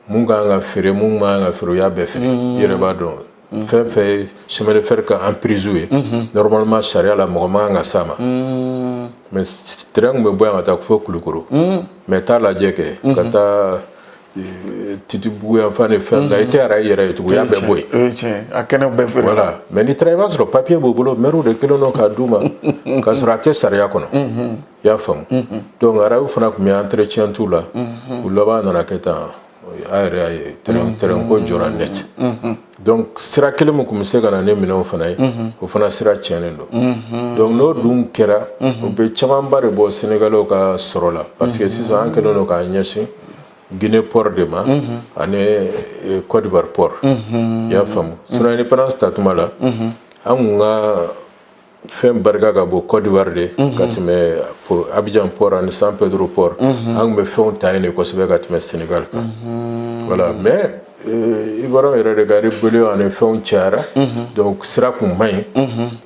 mun kan ka feere mun man ka feere o y'a bɛɛ feere i yɛrɛ b'a dɔn fɛn fɛn ye chemin de fer ka emprise ye normalement sariya la mɔgɔ man kan ka s'a ma mais train kun bɛ bɔ yan ka taa fo Kulukoro mais t'a lajɛ kɛ ka taa Titibugu yan fan de fɛn la i tɛ ara i yɛrɛ ye tugun o y'a bɛɛ bɔ yen a kɛnɛ bɛɛ feere voilà mais ni taara i b'a sɔrɔ papier b'u bolo maire de kelen don k'a d'u ma k'a sɔrɔ a tɛ sariya kɔnɔ i y'a faamu donc arabu fana tun bɛ entretien t'u la u laban nana kɛ tan a yɛrɛ y'a ye terrain ko jɔra net donc sira kelen min tun bɛ se ka na ne minɛnw fana ye o fana sira tiɲɛnen don donc n'o dun kɛra o bɛ camanba de bɔ Sénégalais ka sɔrɔ la parce que sisan an kɛlen don k'a ɲɛsin Guinée port de ma ani Côte d'Ivoire port i y'a faamu sinon indépendance ta tuma la an kun ka fɛn barika ka bɔ Côte d'Ivoire de ka tɛmɛ Abidjan port ani San Pedro port an kun bɛ fɛnw ta yen de kosɛbɛ ka tɛmɛ Sénégal kan voilà mais il Ivoiriens yɛrɛ de ka rébellion ani fɛnw cayara donc sira kun man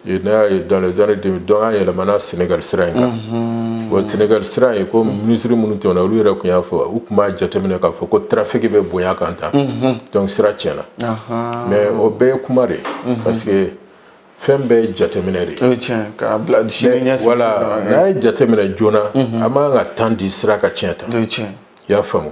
ɲi n'a ye dans les années 2000 donc an yɛlɛmana Sénégal sira in kan bon Sénégal sira in ko ministre minnu tɛmɛna olu yɛrɛ kun y'a fɔ u kun b'a jateminɛ k'a fɔ ko trafic bɛ bonya kan tan donc sira tiɲɛna mais o bɛɛ ye kuma de parce que fɛn bɛɛ ye jateminɛ de voilà n'a ye jateminɛ joona a man ka temps di sira ka tiɲɛ tan i y'a faamu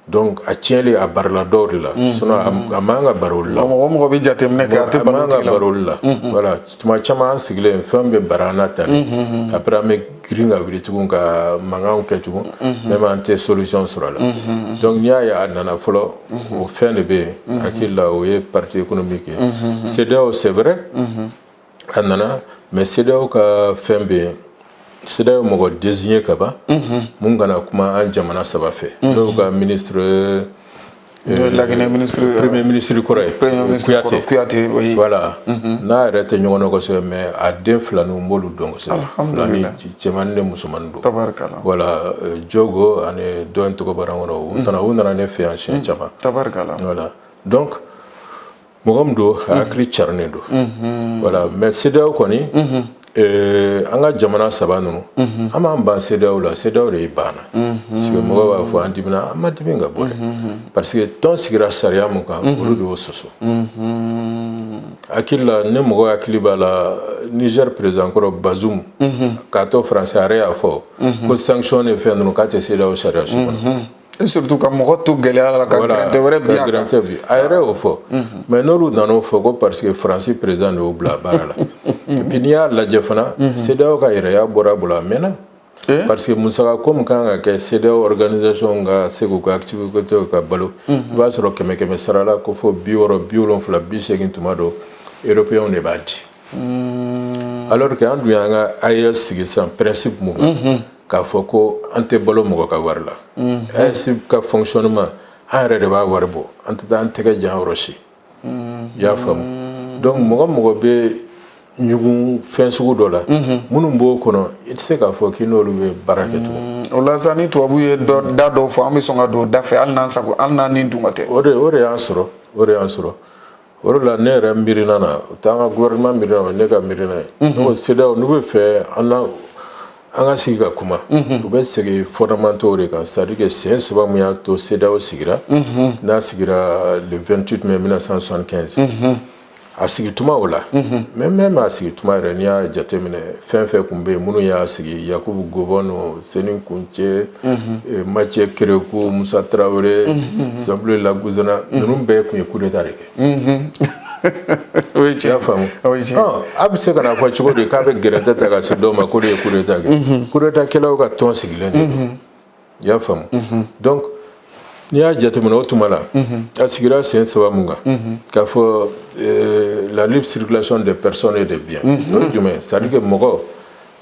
donc a tiɲɛli a barila dɔw de la sinon a man ka baro olu la mɔgɔ bɛ jateminɛ kɛ a tɛ baro olu la voilà tuma caman an sigilen fɛn bɛ bara an na tan après an bɛ girin ka wuli tugun ka mankanw kɛ tugun même an tɛ solution sɔrɔ a la donc n'i y'a ye a nana fɔlɔ o fɛn de bɛ yen hakili la o ye parti économique ye CEDEAO c'est vrai a nana mais CEDEAO ka fɛn bɛ yen CEDEAO mɔgɔ désigné ka ban mun kana kuma an jamana saba fɛ n'o ka ministre premier ministre kɔrɔ ye Kuyate voilà n'a yɛrɛ tɛ ɲɔgɔn na kosɛbɛ mais a den filaninw n b'olu dɔn kosɛbɛ filani cɛmanni ni musomanni don voilà Jogo ani dɔ in tɔgɔ bɔra n kɔnɔ u nana ne fɛ yan siɲɛ caman voilà donc mɔgɔ min don a hakili carinen don voilà mais CEDEAO kɔni an ka jamana saba ninnu an b'an ban CEDEAO la CEDEAO de banna parce que mɔgɔw b'a fɔ an dimina an ma dimi ka bɔ dɛ parce que tɔn sigira sariya mun kan olu de y'o sɔsɔ hakili la ne mɔgɔ hakili b'a la Niger président kɔrɔ Bazoum k'a to français a yɛrɛ y'a fɔ ko sanction ni fɛn ninnu k'a tɛ CEDEAO sariya si kɔnɔ et surtout ka mɔgɔ to gɛlɛya la ka gɛrɛntɛ wɛrɛ bi a kan a yɛrɛ y'o fɔ mais n'olu nan'o fɔ ko parce que France président de y'o bila baara la et puis n'i y'a lajɛ fana CEDEAO ka yɛrɛya bɔra a bolo a mɛnna parce que musaka ko min kan ka kɛ CEDEAO organisation ka se k'u ka activité ka balo i b'a sɔrɔ 100 sara la ko fɔ 60 70 80 tuma dɔ européens de b'a di alors que an dun y'an ka AES sigi sisan principe mun kan k'a fɔ ko an tɛ balo mɔgɔ ka wari la AES ka fonctionnement an yɛrɛ de b'a wari bɔ an tɛ taa an tɛgɛ jan yɔrɔ si i y'a faamu donc mɔgɔ bɛ ɲugun fɛn sugu dɔ la minnu b'o kɔnɔ i tɛ se k'a fɔ k'i n'olu bɛ baara kɛ tugun o la sa ni tubabu ye da dɔw fɔ an bɛ sɔn ka don da fɛ hali n'an ni dun ka tɛ o de y'an sɔrɔ o de la ne yɛrɛ miirina na o t'an ka gouvernement miirina ne ka miirina ye ne ko CEDEAO n'u bɛ fɛ an ka sigi ka kuma u bɛ segin fondamentaux de kan c'est-à-dire que sen saba mun y'a to CEDEAO sigira n'a sigira le 28 mai 1975 a sigi tuma o la mais même a sigi tuma yɛrɛ n'i y'a jateminɛ fɛn fɛn kun bɛ yen minnu y'a sigi Yakubu Gowon Seni Kuncɛ Mathieu Kérékou Musa Traoré Jean-Claude Laguzana ninnu bɛɛ kun ye coup d'état de kɛ i y'a faamu a bɛ se ka na fɔ cogo di k'a bɛ gɛrɛntɛ ta ka se dɔw ma ko de ye coup d'état kɛ coup d'état kɛlaw ka tɔn sigilen de don i y'a faamu donc n'i y'a jateminɛ o tuma la a sigira sen saba mun kan k'a fɔ la libre circulation des personnes et des biens o ye jumɛn c'est-à-dire que mɔgɔ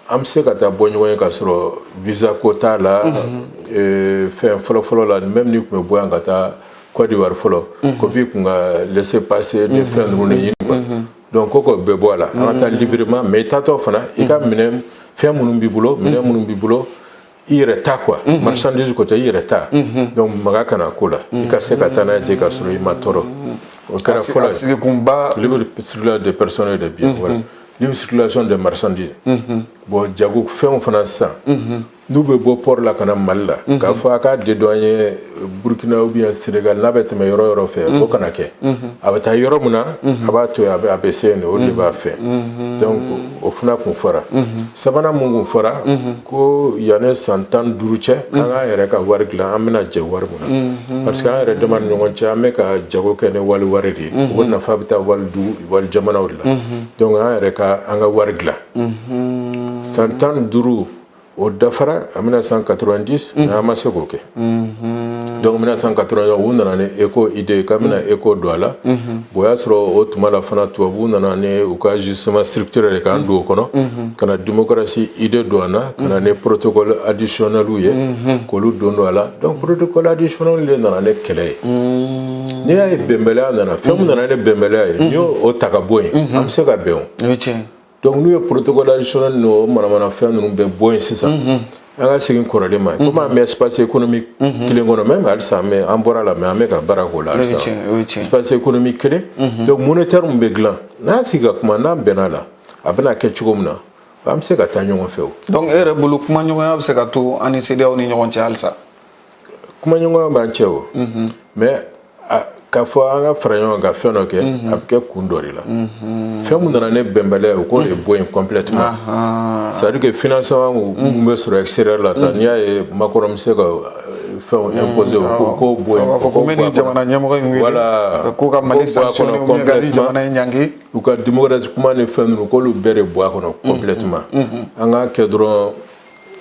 an bɛ se ka taa bɔ ɲɔgɔn ye k'a sɔrɔ visa ko t'a la fɛn fɔlɔfɔlɔ la même n'i tun bɛ bɔ yan ka taa Côte d'Ivoire fɔlɔ ko f'i kun ka laisser passer de fɛn ninnu de ɲini quoi donc ko bɛɛ bɔ a la an ka taa librement mais i taatɔ fana i ka minɛ fɛn minnu b'i bolo minɛn minnu b'i bolo i yɛrɛ ta quoi marchandise côté i yɛrɛ ta donc maga kana ko la i ka se ka taa n'a ye ten k'a sɔrɔ i ma tɔɔrɔ o kɛra fɔlɔ ye libre circulation des personnes et des biens voilà libre circulation des marchandises bon jago fɛnw fana sisan n'u bɛ bɔ port la ka na Mali la k'a fɔ a k'a dédouaner Burkina ou bien Sénégal n'a bɛ tɛmɛ yɔrɔ yɔrɔ fɛ o kana kɛ a bɛ taa yɔrɔ min na a b'a to yen a bɛ se yen de o de b'a fɛ donc o fana kun fɔra sabanan mun kun fɔra ko yanni san 15 cɛ an k'an yɛrɛ ka wari dilan an bɛna jɛ wari mun na parce que an yɛrɛ dama ni ɲɔgɔn cɛ an bɛ ka jago kɛ ni wari de ye o nafa bɛ taa wali jamanaw de la donc an yɛrɛ ka an ka wari dilan san 15 o dafara en 1990 mais an ma se k'o kɛ donc 1991 u nana ni éco idée k'a bɛna éco don a la bon o y'a sɔrɔ o tuma la fana tubabuw nana ni u ka ajustement structurel k'an don o kɔnɔ ka na démocratie idée don a la ka na ni protocole additionnel ye k'olu don a la donc protocole additionnel de nana ni kɛlɛ ye n'i y'a ye bɛnbaliya nana fɛn min nana ni bɛnbaliya ye n'i y'o ta ka bɔ yen an bɛ se ka bɛn o donc n'u ye protocole additionnel n'o manamana fɛn ninnu bɛɛ bɔ yen sisan an ka segin kɔrɔlen ma komi an bɛ espace économique kelen kɔnɔ même halisa an bɔra la mais an bɛ ka baara k'o la halisa espace économique kelen donc monétaire min bɛ dilan n'an sigi ka kuma n'an bɛnna la a bɛna kɛ cogo min na an bɛ se ka taa ɲɔgɔn fɛ o. donc e yɛrɛ bolo kuma ɲɔgɔnya bɛ se ka to an ni CEDEAO ni ɲɔgɔn cɛ halisa. kuma ɲɔgɔnya b'an cɛ o mais k'a fɔ an ka fara ɲɔgɔn kan fɛn dɔ kɛ a bɛ kɛ kun dɔ de la fɛn min nana ne bɛnbaliya o k'o de bɔ yen complètement c'est à dire que financement mun bɛ sɔrɔ extérieur la tan n'i y'a ye Macron bɛ se ka fɛnw imposer o k'o bɔ yen. ko bɛ ni jamana ɲɛmɔgɔ in wele ko ka Mali sanctionner ou bien ka ni jamana in ɲangi. u ka démocratie kuma ni fɛn ninnu k'olu bɛɛ de bɔ a kɔnɔ complètement an k'a kɛ dɔrɔn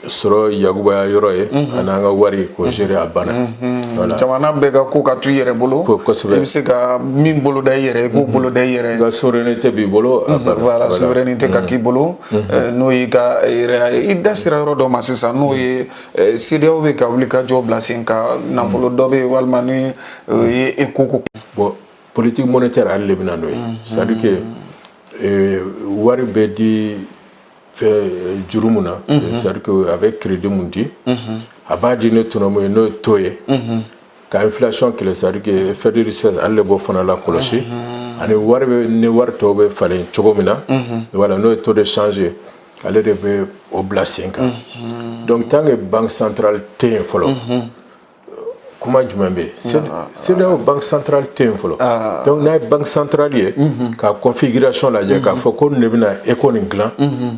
sɔrɔ yakubaya yɔrɔ ye ani an ka wari k'o gérer a banna. jamana bɛɛ ka ko ka to i yɛrɛ bolo i bɛ se ka min bolo da i yɛrɛ i k'o bolo da i yɛrɛ. ka souveraineté b'i bolo a banna. voilà souveraineté ka k'i bolo n'o y'i ka yɛrɛ i da sera yɔrɔ dɔ ma sisan n'o ye CEDEAO bɛ ka wuli ka jɔ bila sen kan nafolo dɔ bɛ yen walima ni ye éco ko. bon politique monétaire ale de bɛ na n'o ye c'est à dire que wari bɛ di juru mun na c'est à dire que a bɛ crédit mun di a b'a di ne tɔnɔ mun ye n'o ye taux ye ka inflation kɛlɛ c'est à dire que fait de richesse ale de b'o fana la kɔlɔsi ani wari bɛ ni wari tɔw bɛ falen cogo min na voilà n'o ye taux de change ye ale de bɛ o bila sen kan donc tant que banque centrale tɛ yen fɔlɔ kuma jumɛn bɛ yen CEDEAO banque centrale tɛ yen fɔlɔ donc n'a ye banque centrale ye ka configuration lajɛ k'a fɔ ko nin de bɛna éco nin dilan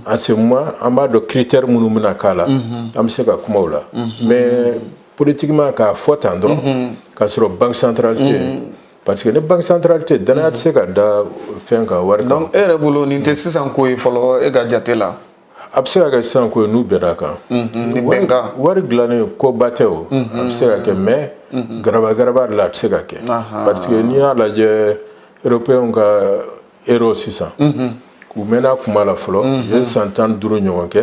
en ce moment an b'a dɔn critère minnu bɛna k'a la an bɛ se ka kuma o la mais politiquement k'a fɔ tan dɔrɔn k'a sɔrɔ banque centrale tɛ yen parce que ni banque centrale tɛ yen danaya tɛ se ka da fɛn kan wari kan. donc e yɛrɛ bolo nin tɛ sisan ko ye fɔlɔ e ka jate la. a bɛ se ka kɛ sisan ko ye n'u bɛnna kan wari dilannen koba tɛ o a bɛ se ka kɛ mais garaba de la a tɛ se ka kɛ parce que n'i y'a lajɛ européens ka euro sisan u mɛnna kuma la fɔlɔ u ye san 15 ɲɔgɔn kɛ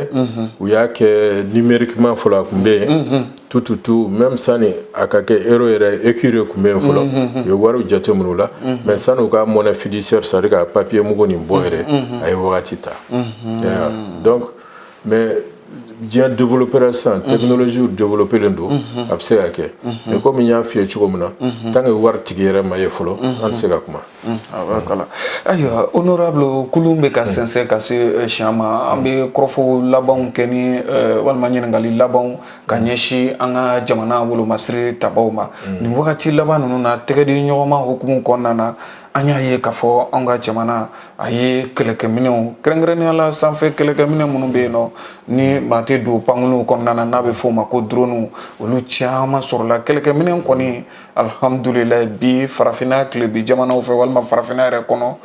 u y'a kɛ numériquement fɔlɔ a tun bɛ yen tout même sani a ka kɛ euro yɛrɛ écure tun bɛ yen fɔlɔ u ye wariw jate minɛ o la mais sani u ka monnaie fiduciaire c'est à dire ka papier mugu nin bɔ yɛrɛ a ye wagati ta donc mais diɲɛ développé sisan technologie développélen don a bɛ se ka kɛ mais komi n y'a f'i ye cogo min na tant que wari tigi yɛrɛ ma ye fɔlɔ an tɛ se ka kuma. ayiwa honorable kulu bɛ ka sɛnsɛn ka se siɲɛ ma an bɛ kɔrɔfɔ labanw kɛ ni walima ɲininkali labanw ka ɲɛsin an ka jamana wolomasiri tabaw ma nin wagati laban ninnu na tɛgɛdi ɲɔgɔnma hukumu kɔnɔna na an y'a ye k'a fɔ an ka jamana a ye kɛlɛkɛminɛnw kɛrɛnkɛrɛnnenya la sanfɛ kɛlɛkɛminɛ minnu bɛ yen nɔ ni maa tɛ don pankuluw kɔnɔna na n'a bɛ f'o ma ko drone olu caman sɔrɔla kɛlɛkɛminɛ kɔni alhamdulilayi bi farafinna tile bi jamanaw fɛ walima farafinna yɛrɛ kɔnɔ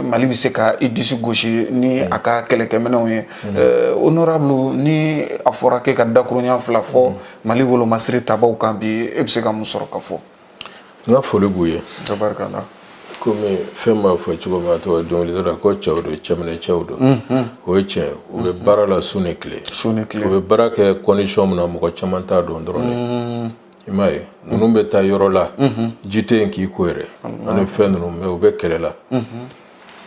Mali bɛ se ka i disi gosi ni a ka kɛlɛkɛminɛnw ye honorable ni a fɔra k'e ka dakuruɲa fila fɔ Mali wolomasiri tabaw kan bi e bɛ se ka mun sɔrɔ ka fɔ. n ka foli b'u ye. tabarikala. komi fɛn b'a fɔ cogo min na tɔgɔ dɔnkilidala la ko cɛw don cɛminɛ cɛw don o ye tiɲɛ u bɛ baara la su ni tile u bɛ baara kɛ condition min na mɔgɔ caman t'a dɔn dɔrɔn de i m'a ye ninnu bɛ taa yɔrɔ la ji tɛ yen k'i ko yɛrɛ ani fɛn ninnu mais u bɛ kɛlɛ la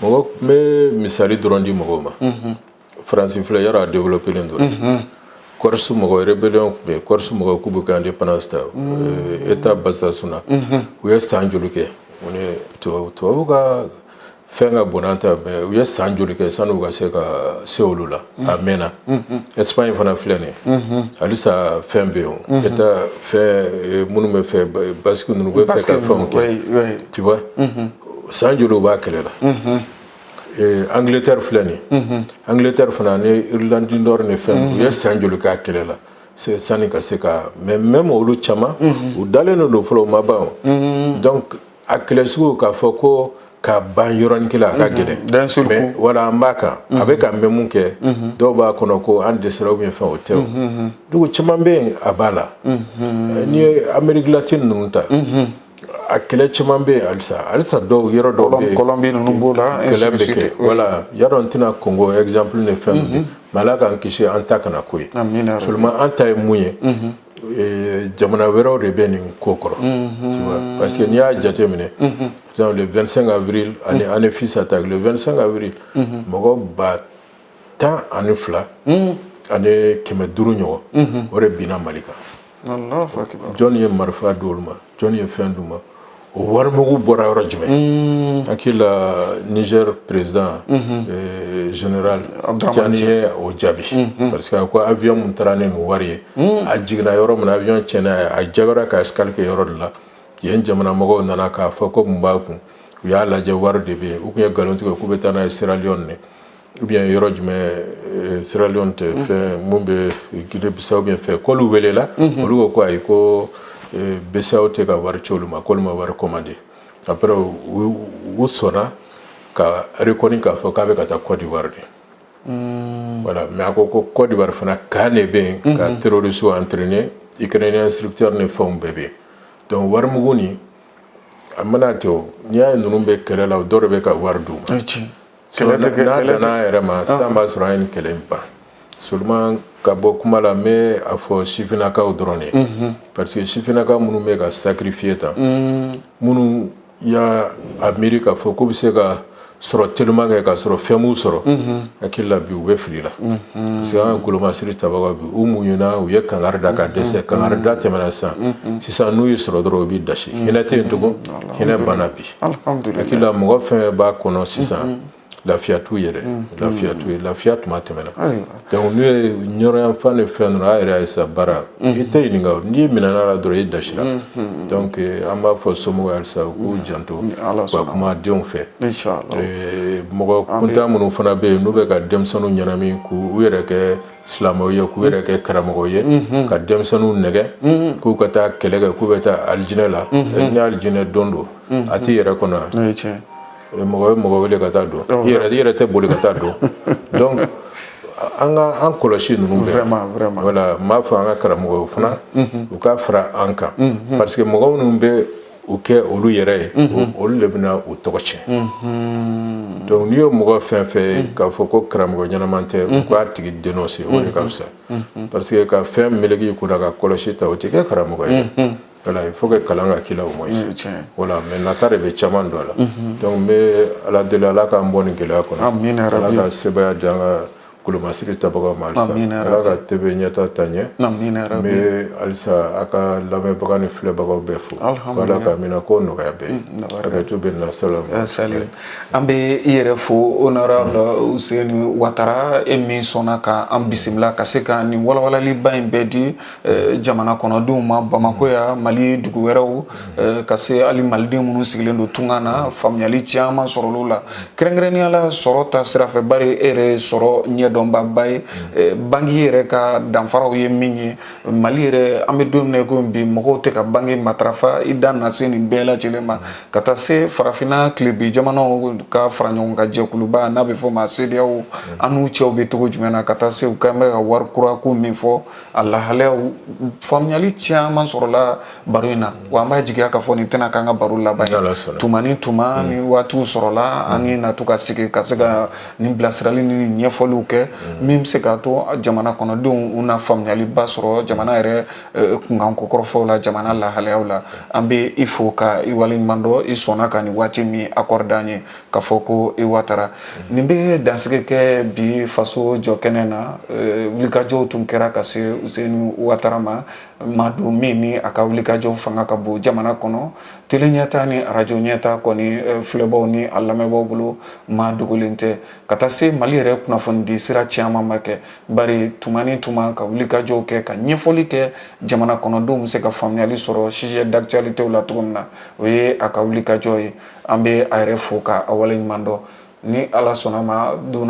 mɔgɔ n bɛ misali dɔrɔn di mɔgɔw ma faransi filɛ yɔrɔ a développélen don Corse mɔgɔ rébellion tun bɛ yen Corse mɔgɔ k'u bɛ kɛ indépendance ta état Bazasuna na u ye san joli kɛ u ni tubabu ka fɛn ka bon an ta mais u ye san joli kɛ sani u ka se ka se olu la a mɛnna Espagne fana filɛ nin ye halisa fɛn bɛ yen état fɛn minnu bɛ fɛ basque ninnu bɛ fɛ ka fɛnw kɛ tu vois san joli u b'a kɛlɛ la Angleterre filɛ nin ye Angleterre fana ni Irlande du Nord ni fɛn u ye san joli k'a kɛlɛ la sani ka se ka mais même olu caman u dalen don fɔlɔ u ma ban donc a kɛlɛ sugu k'a fɔ ko ka ban yɔrɔnin kelen a ka gɛlɛn mais voilà an b'a kan a bɛ ka mɛn mun kɛ dɔw b'a kɔnɔ ko an dɛsɛra ou bien fɛn o tɛ o dugu caman bɛ yen a b'a la n'i ye Amérique latine ninnu ta a kɛlɛ caman bɛ yen halisa dɔw yɔrɔ dɔw bɛ yen Colombie ninnu b'o la kɛlɛ bɛ kɛ voilà yadɔ n tɛna Congo exemple ni fɛn ninnu mais Ala k'an kisi an ta kana ko ye seulement an ta ye mun ye jamana wɛrɛw de bɛ nin ko kɔrɔ parce que n'i y'a jateminɛ le 25 avril ani année fils attaque le 25 avril mɔgɔ 12,000 ani 500 ɲɔgɔn o de binna Mali kan. Jɔn ye marifa di olu ma, jɔn ye fɛn d'u ma, o warimugu bɔra yɔrɔ jumɛn? Hakili la Niger président général Tiani ye o jaabi parce que a ko avion mun taara ni nin wari ye a jiginna yɔrɔ min na avion tiɲɛna a jagara ka escale kɛ yɔrɔ de la yen jamana mɔgɔw nana k'a fɔ ko mun b'a kun u y'a lajɛ wari de bɛ yen u tun ye nkalon tigɛ k'u bɛ taa n'a ye Sierra Leone ou bien yɔrɔ jumɛn Sierra Leone tɛ fɛn mun bɛ Guinée Bissau ou bien fɛn k'olu welela olu ko ko ayi ko BCEAO tɛ ka wari ci olu ma k'olu ma wari commandé après u sɔnna ka reconnu k'a fɔ k'a bɛ ka taa Côte d'Ivoire de voilà mais a ko ko Côte d'Ivoire fana kan de bɛ yen ka terroristes entraîner Ukrainien instructeur ni fɛnw bɛɛ bɛ yen donc warimugu nin a mana kɛ o n'i y'a ye ninnu bɛ kɛlɛ la o dɔ de bɛ ka wari d'u ma n'a danna yɛrɛ ma san b'a sɔrɔ an ye nin kɛlɛ in ban seulement ka bɔ kuma la n bɛ a fɔ sifinnakaw dɔrɔn de parce que sifinnaka minnu bɛ ka sacrifier tan minnu y'a miiri k'a fɔ k'u bɛ se ka sɔrɔ telima kɛ ka sɔrɔ fɛn m'u sɔrɔ hakili la bi u bɛ fili la parce que an ka golomasiri tabaga bi u muɲuna u ye kangari da ka dɛsɛ kangari da tɛmɛna sisan n'u y'i sɔrɔ dɔrɔn u b'i dasi hinɛ tɛ yen tugun hinɛ banna bi hakili la mɔgɔ fɛn b'a kɔnɔ sisan lafiya t'u yɛrɛ lafiya tuma tɛmɛna donc n'u ye ɲɔrɔyanfan ni fɛn dɔrɔn a yɛrɛ ye sa baara i tɛ ɲininka n'i minɛna la dɔrɔn i dasira donc an b'a fɔ somɔgɔw halisa u k'u janto ka kuma denw fɛ mɔgɔ kuntan minnu fana bɛ yen n'u bɛ ka denmisɛnninw ɲɛnami k'u yɛrɛ kɛ silamɛw ye k'u yɛrɛ kɛ karamɔgɔw ye ka denmisɛnninw nɛgɛ k'u ka taa kɛlɛ kɛ k'u bɛ taa alijinɛ la ni alijinɛ don do a t'i yɛrɛ kɔnɔ mɔgɔ wele ka taa don i yɛrɛ tɛ boli ka taa don donc an kɔlɔsi ninnu bɛɛ voilà n b'a fɔ an ka karamɔgɔw fana u ka fara an kan parce que mɔgɔ minnu bɛ u kɛ olu yɛrɛ ye olu de bɛna u tɔgɔ tiɲɛ donc n'i ye mɔgɔ fɛn fɛn k'a fɔ ko karamɔgɔ ɲɛnaman tɛ u k'a tigi dénoncer o de ka fisa parce que ka fɛn meleki i kunna ka kɔlɔsi ta o tɛ kɛ karamɔgɔ ye voilà il faut que kalan ka k'i la au moins voilà mais nata de bɛ caman don a la donc n bɛ ala deli ala k'an bɔ nin gɛlɛya kɔnɔ ala ka sebaya di an ka golomasiri tabagaw ma halisa ala ka tebe ɲɛta ta ɲɛ n bɛ halisa a ka lamɛnbaga ni filɛbagaw bɛɛ fo ala ka mina ko nɔgɔya bɛɛ hakɛto bɛ na salam an bɛ i yɛrɛ fo honorable Useni Ouattara e min sɔnna ka an bisimila ka se ka nin walawalaliba in bɛɛ di jamana kɔnɔdenw ma Bamako ya Mali dugu wɛrɛw ka se hali maliden minnu sigilen don tunga na faamuyali caman sɔrɔlu la kɛrɛnkɛrɛnnenya la sɔrɔ ta sira fɛ bari e yɛrɛ sɔrɔ ɲɛdɔnbaba ye bangi yɛrɛ ka danfaraw ye min ye Mali yɛrɛ an bɛ don min na ko bi mɔgɔw tɛ ka bangi matarafa i da na se nin bɛɛ lajɛlen ma ka taa se farafinna tilebi jamanaw ka fara ɲɔgɔn ka jɛkuluba n'a bɛ fɔ ma CEDEAO an n'u cɛw bɛ cogo jumɛn na ka taa se u kan bɛ ka wari kura ko min fɔ a lahalayaw faamuyali caman sɔrɔla baro in na wa an b'a jigiya k'a fɔ nin tɛna k'an ka baro laban ye tuma ni tuma ni waatiw sɔrɔla an ye na to ka sigi ka se ka nin bilasirali ni ɲɛfɔliw kɛ min bɛ se k'a to jamana kɔnɔdenw u na faamuyaliba sɔrɔ jamana yɛrɛ kunkan kokɔrɔfɔw la jamana lahalayaw la an bɛ i fo ka i waleɲuman dɔn i sɔnna ka nin waati min accordé an ye k'a fɔ ko i Ouattara nin bɛ dansigi kɛ bi faso jɔ kɛnɛ na wulikajɔw tun kɛra ka se Useni Ouattara ma maa don min ni a ka wulikajɔw fanga ka bon jamana kɔnɔ tele ɲɛta ni arajo ɲɛta kɔni filɛbaw ni a lamɛnbaw bolo maa dogolen tɛ ka taa se Mali yɛrɛ kunnafoni di sira caman ma kɛ bari tuma ni tuma ka wulikajɔw kɛ ka ɲɛfɔli kɛ jamana kɔnɔdenw bɛ se ka faamuyali sɔrɔ sujet d'actualité la cogo min na o ye a ka wulikajɔ ye an bɛ a yɛrɛ fo ka a waleɲuman dɔn ni Ala sɔnna ma